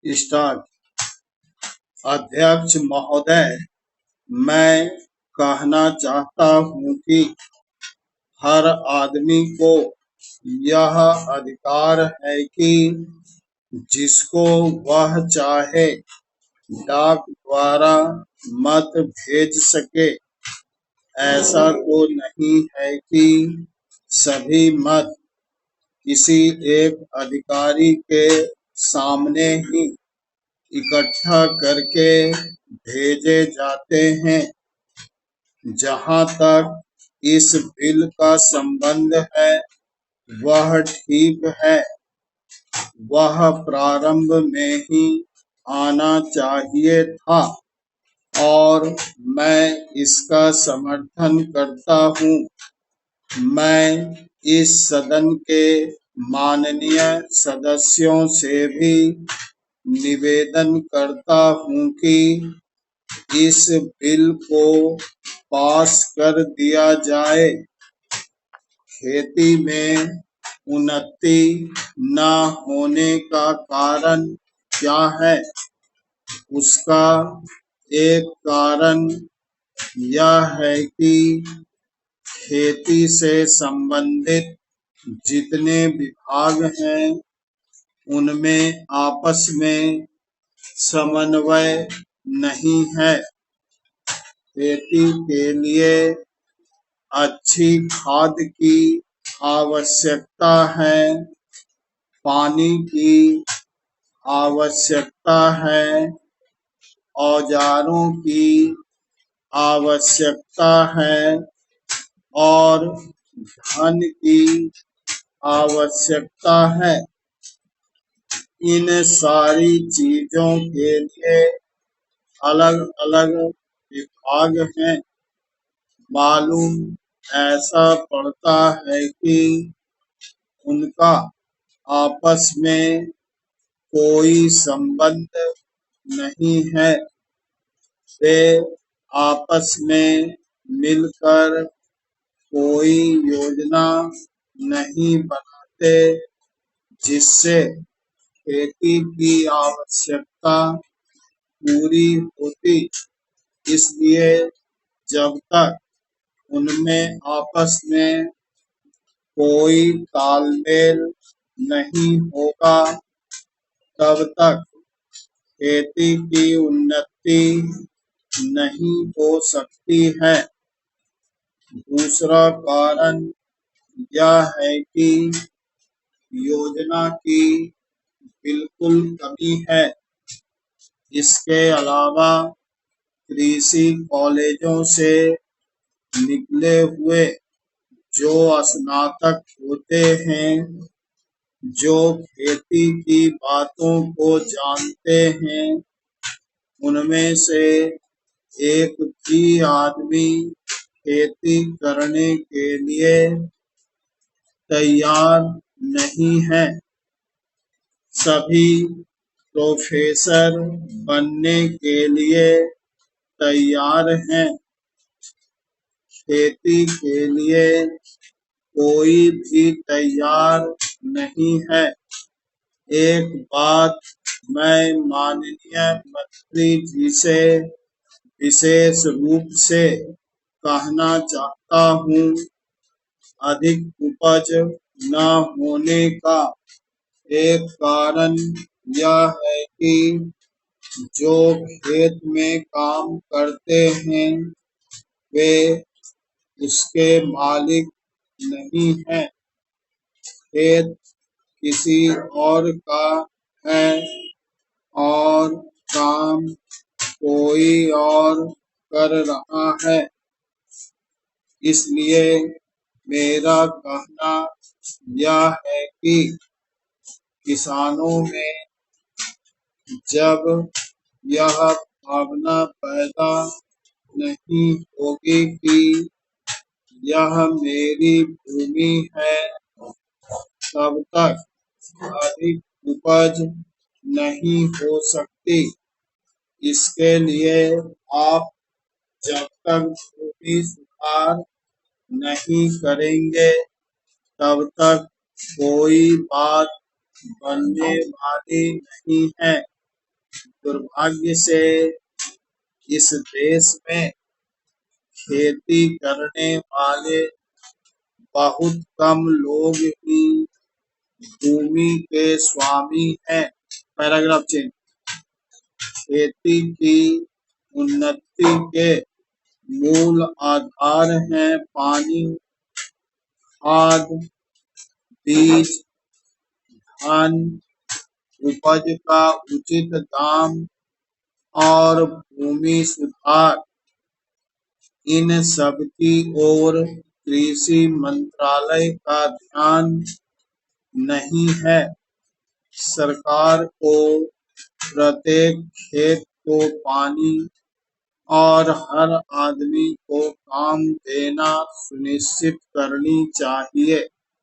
Start. अध्यक्ष महोदय, मैं कहना चाहता हूँ कि हर आदमी को यह अधिकार है कि जिसको वह चाहे डाक द्वारा मत भेज सके। ऐसा तो नहीं है कि सभी मत किसी एक अधिकारी के सामने ही इकट्ठा करके भेजे जाते हैं। जहाँ तक इस बिल का संबंध है वह ठीक है, वह प्रारंभ में ही आना चाहिए था और मैं इसका समर्थन करता हूँ। मैं इस सदन के माननीय सदस्यों से भी निवेदन करता हूँ कि इस बिल को पास कर दिया जाए। खेती में उन्नति न होने का कारण क्या है? उसका एक कारण यह है कि खेती से संबंधित जितने विभाग हैं उनमें आपस में समन्वय नहीं है। खेती के लिए अच्छी खाद की आवश्यकता है, पानी की आवश्यकता है, औजारों की आवश्यकता है और धन की आवश्यकता है। इन सारी चीजों के लिए अलग अलग विभाग हैं। मालूम ऐसा पड़ता है कि उनका आपस में कोई संबंध नहीं है। वे आपस में मिलकर कोई योजना नहीं बनाते जिससे खेती की आवश्यकता पूरी होती। इसलिए जब तक उनमें आपस में कोई तालमेल नहीं होगा तब तक खेती की उन्नति नहीं हो सकती है। दूसरा कारण यह है कि योजना की बिल्कुल कमी है। इसके अलावा कृषि कॉलेजों से निकले हुए जो स्नातक होते हैं, जो खेती की बातों को जानते हैं, उनमें से एक भी आदमी खेती करने के लिए तैयार नहीं है। सभी प्रोफेसर बनने के लिए तैयार हैं। खेती के लिए कोई भी तैयार नहीं है। एक बात मैं माननीय मंत्री जी से विशेष रूप से कहना चाहता हूँ। अधिक उपज न होने का एक कारण यह है कि जो खेत में काम करते हैं वे उसके मालिक नहीं हैं। खेत किसी और का है और काम कोई और कर रहा है। इसलिए मेरा कहना यह है कि किसानों में जब यह भावना पैदा नहीं होगी कि यह मेरी भूमि है, तब तक अधिक उपज नहीं हो सकती। इसके लिए आप जब तक भूमि सुधार नहीं करेंगे तब तक कोई बात बनने वाली नहीं है। दुर्भाग्य से इस देश में खेती करने वाले बहुत कम लोग ही भूमि के स्वामी हैं। Paragraph change. खेती की उन्नति के मूल आधार हैं पानी, खाद, बीज, धन, उपज का उचित दाम और भूमि सुधार। इन सब की ओर कृषि मंत्रालय का ध्यान नहीं है। सरकार को प्रत्येक खेत को पानी और हर आदमी को काम देना सुनिश्चित करनी चाहिए।